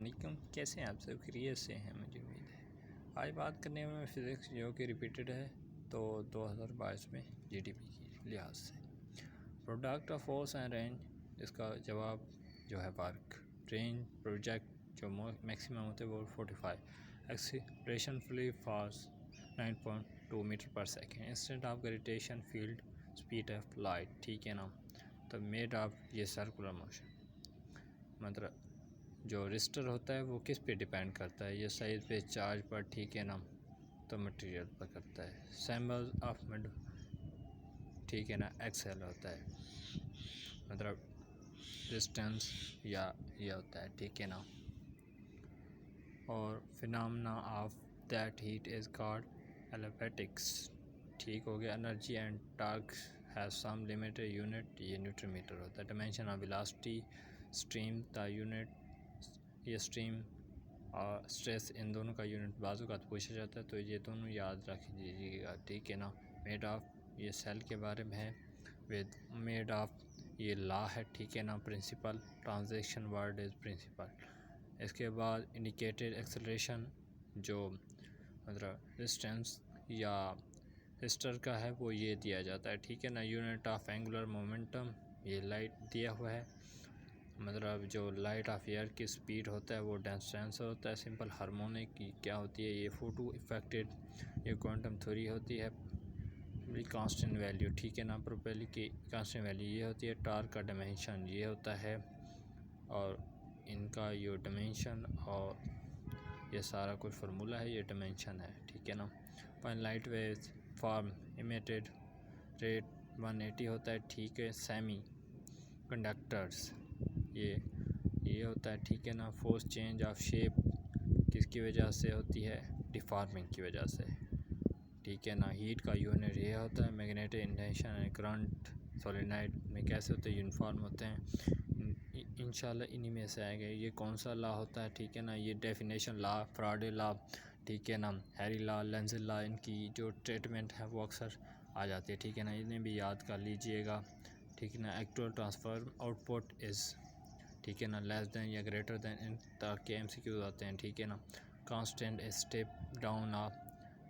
वालेकुम, कैसे हैं आप सब? खैरियत से हैं, मुझे उम्मीद है। आज बात करने में फ़िज़िक्स जो कि रिपीटेड है, तो 2022 में जीडीपी की लिहाज से product of force and range, इसका जवाब जो है वर्क। रेंज प्रोजेक्ट जो मैक्सिमम होते हैं वो 45, एक्सीलरेशन फ्ली फास्ट 9.2 मीटर पर second, instant of gravitation field speed of light, ठीक है ना। तो मेड ऑफ ये सर्कुलर मोशन, मतलब जो रेजिस्टर होता है वो किस पे डिपेंड करता है? ये साइज पे, चार्ज पर, ठीक है ना। तो मटेरियल पर करता है। सैम्बल ऑफ मिड, ठीक है ना, एक्सेल होता है, मतलब डिस्टेंस या ये होता है, ठीक है ना। और phenomena of that heat is called एलोपेटिक्स, ठीक हो गया। Energy and torque have some limited unit, ये न्यूटन मीटर होता है। Dimension of velocity, stream the unit, ये स्ट्रीम और स्ट्रेस, इन दोनों का यूनिट बाजू का पूछा जाता है, तो ये दोनों याद रख लीजिएगा, ठीक है ना। मेड ऑफ, ये सेल के बारे में है। विद मेड ऑफ, ये लॉ है, ठीक है ना। Principal, transaction word is principal. इसके बाद इंडिकेटेड एक्सेलरेशन, जो मतलब डिस्टेंस या हिस्टर का है, वो ये दिया जाता है, ठीक है ना। यूनिट ऑफ एंगुलर मोमेंटम, ये लाइट दिया हुआ है, मतलब जो लाइट ऑफ एयर की स्पीड होता है वो डिस्टेंस होता है। सिंपल हार्मोनिक की क्या होती है? ये फोटो इफेक्टेड, ये क्वांटम थ्योरी होती है। कांस्टेंट वैल्यू, ठीक है ना। प्रोपेली की कांस्टेंट वैल्यू ये होती है। टार्क का डायमेंशन ये होता है, और इनका ये डायमेंशन और ये सारा कुछ फार्मूला है, ये डायमेंशन है, ठीक है ना। Point light wave form emitted rate 180 होता है, ठीक है। सेमी कंडक्टर्स, ये होता है, ठीक है ना। फोर्स चेंज ऑफ शेप किसकी वजह से होती है? डिफॉर्मिंग की वजह से, ठीक है ना। हीट का यूनिट ये होता है। Magnetic induction and current solenoid में कैसे होते हैं? यूनिफॉर्म होते हैं। इंशाल्लाह इन्हीं में से आएंगे। ये कौन सा लॉ होता है, ठीक है ना। ये डेफिनेशन लॉ, फ्राडे लॉ, ठीक है ना, हैरी लॉ, लेंज लॉ, इनकी जो ट्रीटमेंट है वो अक्सर आ जाती है, ठीक है ना। इन्हें भी याद कर लीजिएगा, ठीक है ना। एक्चुअल ट्रांसफर आउटपुट इज़, ठीक है ना, लेस देन या ग्रेटर देन, इन ताकि MCQ आते हैं, ठीक है ना। कांस्टेंट स्टेप डाउन ऑफ,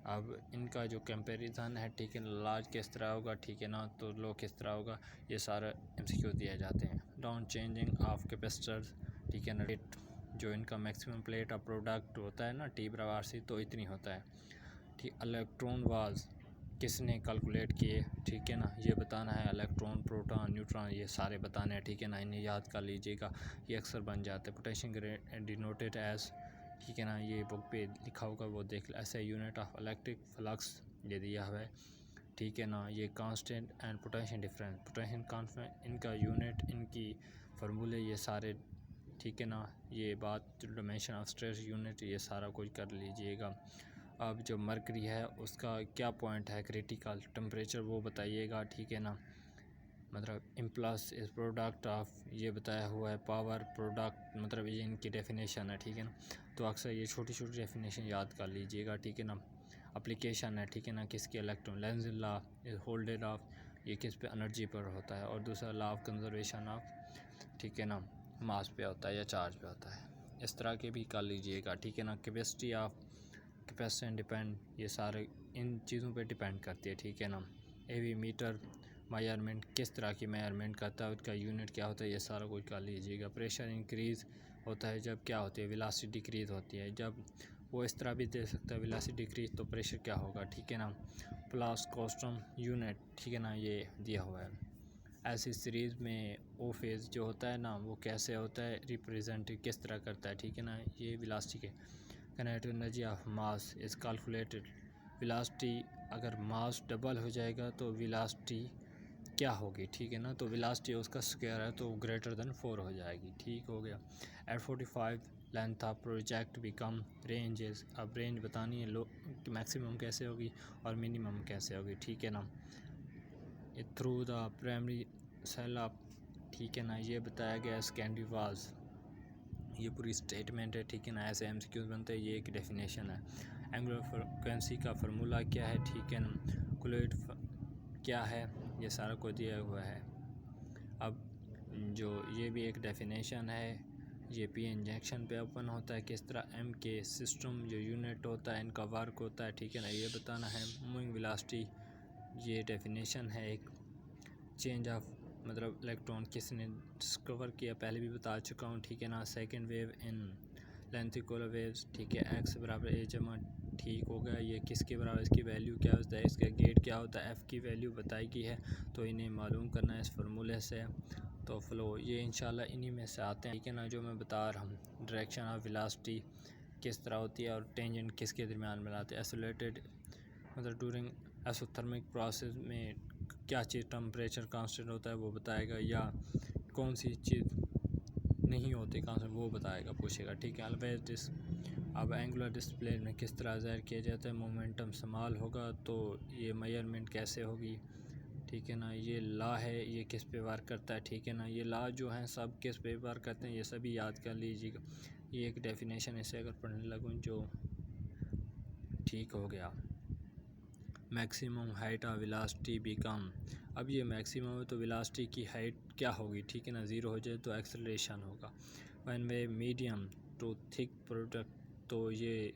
अब इनका जो कंपैरिजन है, ठीक है, लार्ज किस तरह होगा, ठीक है ना, तो लो किस तरह होगा, ये सारा MCQ दिए जाते हैं। डाउन चेंजिंग ऑफ कैपेसिटर्स, ठीक है ना। रेट जो इनका मैक्सिमम प्लेट ऑफ प्रोडक्ट होता है ना, T/RC, तो इतनी होता है, ठीक। इलेक्ट्रॉन वाज किसने कैलकुलेट किए, ठीक है ना, ये बताना है। इलेक्ट्रॉन, प्रोटॉन, न्यूट्रॉन, ये सारे बताने हैं, ठीक है ना। इन्हें याद कर लीजिएगा, ये अक्सर बन जाते हैं। पोटेंशियल ग्रेड डिनोटेड एज, ठीक है ना, ये बुक पे लिखा होगा वो देख लो। ऐसे यूनिट ऑफ इलेक्ट्रिक फ्लक्स ये दिया हुआ है, ठीक है ना। ये constant and potential difference, potential constant, इनका यूनिट, इनकी फार्मूले ये सारे, ठीक है ना। ये बात डायमेंशन ऑफ स्ट्रेस यूनिट, ये सारा कुछ कर लीजिएगा। अब जो मरकरी है उसका क्या पॉइंट है क्रिटिकल टेम्परेचर, वो बताइएगा, ठीक है ना। मतलब इम्प्लस इस प्रोडक्ट ऑफ, ये बताया हुआ है। पावर प्रोडक्ट, मतलब ये इनकी डेफिनेशन है, ठीक है ना। तो अक्सर ये छोटी छोटी डेफिनेशन याद कर लीजिएगा, ठीक है ना। अप्लीकेशन है, ठीक है ना, किसके? Electron, Lenz law is holded of, ये किस पे? एनर्जी पर होता है। और दूसरा लॉ ऑफ कंजर्वेशन ऑफ, ठीक है ना, मास पे होता है या चार्ज पे होता है। इस तरह के भी कर लीजिएगा, ठीक है ना। कैपेसिटी ऑफ, कैपेसिटी डिपेंड, ये सारे इन चीज़ों पे डिपेंड करती है, ठीक है ना। एवी मीटर मेजरमेंट, किस तरह की मेजरमेंट करता है, उसका यूनिट क्या होता है, ये सारा कुछ कर लीजिएगा। प्रेशर इंक्रीज़ होता है जब क्या होती है? वेलोसिटी डिक्रीज़ होती है। जब वो इस तरह भी दे सकता है, वेलोसिटी डिक्रीज़, तो प्रेशर क्या होगा, ठीक है ना। प्लस कॉस्टम यूनिट, ठीक है ना, ये दिया हुआ है। ऐसी सीरीज़ में ओ फेज़ जो होता है ना, वो कैसे होता है रिप्रेजेंट, किस तरह करता है, ठीक है ना। ये वेलोसिटी के kinetic energy of mass is calculated. Velocity, अगर मास डबल हो जाएगा तो वेलोसिटी क्या होगी, ठीक है ना। तो वेलोसिटी उसका स्क्वायर है, तो ग्रेटर देन 4 हो जाएगी, ठीक हो गया। At 45 length of project become ranges, अब रेंज बतानी है, लो मैक्सिमम कैसे होगी और मिनिमम कैसे होगी, ठीक है ना। Through the primary cell of, ठीक है ना, ये बताया गया। सेकेंडरी वाज, ये पूरी स्टेटमेंट है, ठीक है ना। ऐसे MCQs बनते हैं, ये एक डेफिनेशन है। एंगुलर फ्रीक्वेंसी का फार्मूला क्या है, ठीक है ना। क्लोइड क्या है, ये सारा को दिया हुआ है। अब जो ये भी एक डेफिनेशन है, ये पी इंजेक्शन पे ओपन होता है, किस तरह एम के सिस्टम जो यूनिट होता है इनका वर्क होता है, ठीक है ना, ये बताना है। मूविंग वेलोसिटी ये डेफिनेशन है एक चेंज ऑफ मतलब इलेक्ट्रॉन किसने डिस्कवर किया, पहले भी बता चुका हूँ, ठीक है ना। सेकंड वेव इन लेंथिकुलर वेव्स, ठीक है, एक्स बराबर ए जमा, ठीक हो गया। ये किसके बराबर, इसकी वैल्यू क्या होता है, इसका गेट क्या होता है, एफ़ की वैल्यू बताई गई है, तो इन्हें मालूम करना है इस फार्मूले से। तो फ्लो ये इंशाल्लाह इन्हीं में से आते हैं, ठीक है ना, जो मैं बता रहा हूँ। डायरेक्शन ऑफ वेलोसिटी किस तरह होती है और टेंजेंट किसके दरमियान बनाते हैं। आइसोलेटेड मतलब डूरिंग एसोथर्मिक प्रोसेस में क्या चीज़ टेम्परेचर कांस्टेंट होता है वो बताएगा, या कौन सी चीज़ नहीं होती कांस्टेंट वो बताएगा, पूछेगा, ठीक है। अलवेज अब एंगुलर डिस्प्ले में किस तरह ज़ाहिर किया जाता है, मोमेंटम समाल होगा तो ये मेजरमेंट कैसे होगी, ठीक है ना। ये लॉ है, ये किस पे वार करता है, ठीक है ना। ये लॉ जो हैं सब किस पे वार करते हैं ये सभी याद कर लीजिएगा। ये एक डेफिनेशन इसे अगर पढ़ने लगूँ जो ठीक हो गया। Maximum height of velocity become, अब ये मैक्सिमम है तो वेलोसिटी की हाइट क्या होगी, ठीक है ना, ज़ीरो हो जाए तो एक्सेलरेशन होगा। When we medium to thick product, तो ये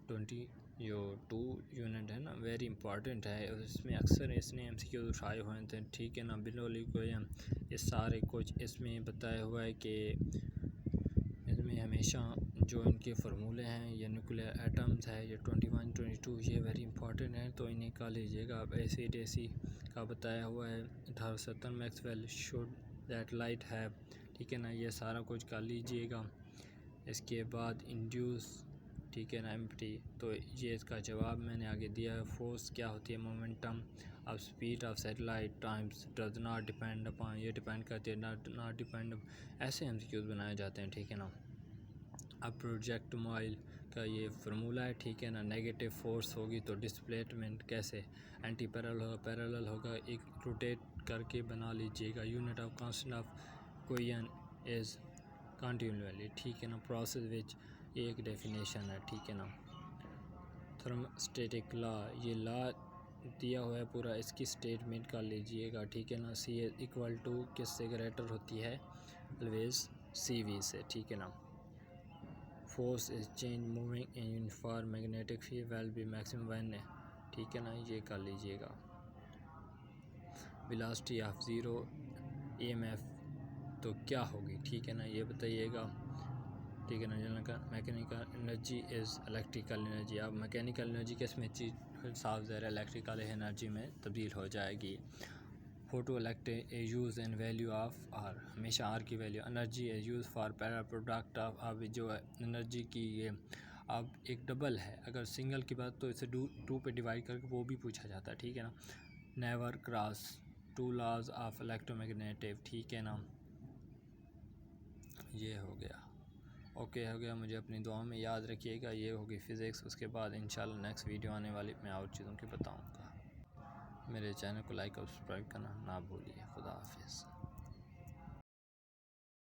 22 यूनिट है ना, वेरी इंपॉर्टेंट है, इसमें अक्सर इसने एमसीक्यू उठाए हुए थे, ठीक है ना। बिलो लिक्विडियम ये सारे कुछ इसमें बताया हुआ है कि इसमें हमेशा जो इनके फार्मूले हैं ये न्यूक्लियर एटम्स है, ये 21 22 ये वेरी इंपॉर्टेंट है, तो इन्हें का लीजिएगा। अब एसिड एसी का बताया हुआ है 1870 मैक्सवेल शुड दैट लाइट है, ठीक है ना, ये सारा कुछ कर लीजिएगा। इसके बाद इंड्यूस, ठीक है ना, एम्प्टी, तो ये इसका जवाब मैंने आगे दिया है। फोर्स क्या होती है, मोमेंटम अब speed of satellite times does not depend upon, ये डिपेंड करती है नॉट डिपेंड, ऐसे एमसीक्यूज बनाए जाते हैं, ठीक है ना। अब प्रोजेक्ट मोबाइल का ये फार्मूला है, ठीक है ना। नेगेटिव फोर्स होगी तो डिस्प्लेसमेंट कैसे, एंटी पैरेलल होगा, एक रोटेट करके बना लीजिएगा। Unit of constant of Koen is continually, ठीक है ना। प्रोसेस विच ये एक डेफिनेशन है, ठीक है ना। थर्मोस्टेटिक लॉ, ये लॉ दिया हुआ है पूरा, इसकी स्टेटमेंट कर लीजिएगा, ठीक है ना। सी इक्वल टू किससे ग्रेटर होती है, ऑलवेज सी वी से, ठीक है ना। Force is change moving in uniform magnetic field will be maximum when, ठीक है ना, ये कर लीजिएगा। वेलोसिटी ऑफ ज़ीरो ईएमएफ तो क्या होगी, ठीक है ना, ये बताइएगा, ठीक है ना। Mechanical energy is electrical energy, अब मैकेनिकल एनर्जी किस में चीज़ साफ ज़ाहिर इलेक्ट्रिकल एनर्जी में तब्दील हो जाएगी। Photo electric use and value of R, हमेशा आर की value, energy is use for para product of, अब जो है एनर्जी की ये अब एक डबल है, अगर सिंगल की बात तो इसे टू पे डिवाइड करके वो भी पूछा जाता है, ठीक है ना। Never cross to laws of electromagnetic, ठीक है ना, ये हो गया, ओके हो गया। मुझे अपनी दुआ में याद रखिएगा। ये होगी फ़िज़िक्स, उसके बाद इंशाल्लाह नेक्स्ट वीडियो आने वाली मैं और चीज़ों की बताऊँगा। मेरे चैनल को लाइक और सब्सक्राइब करना ना भूलिए। खुदा हाफिज़।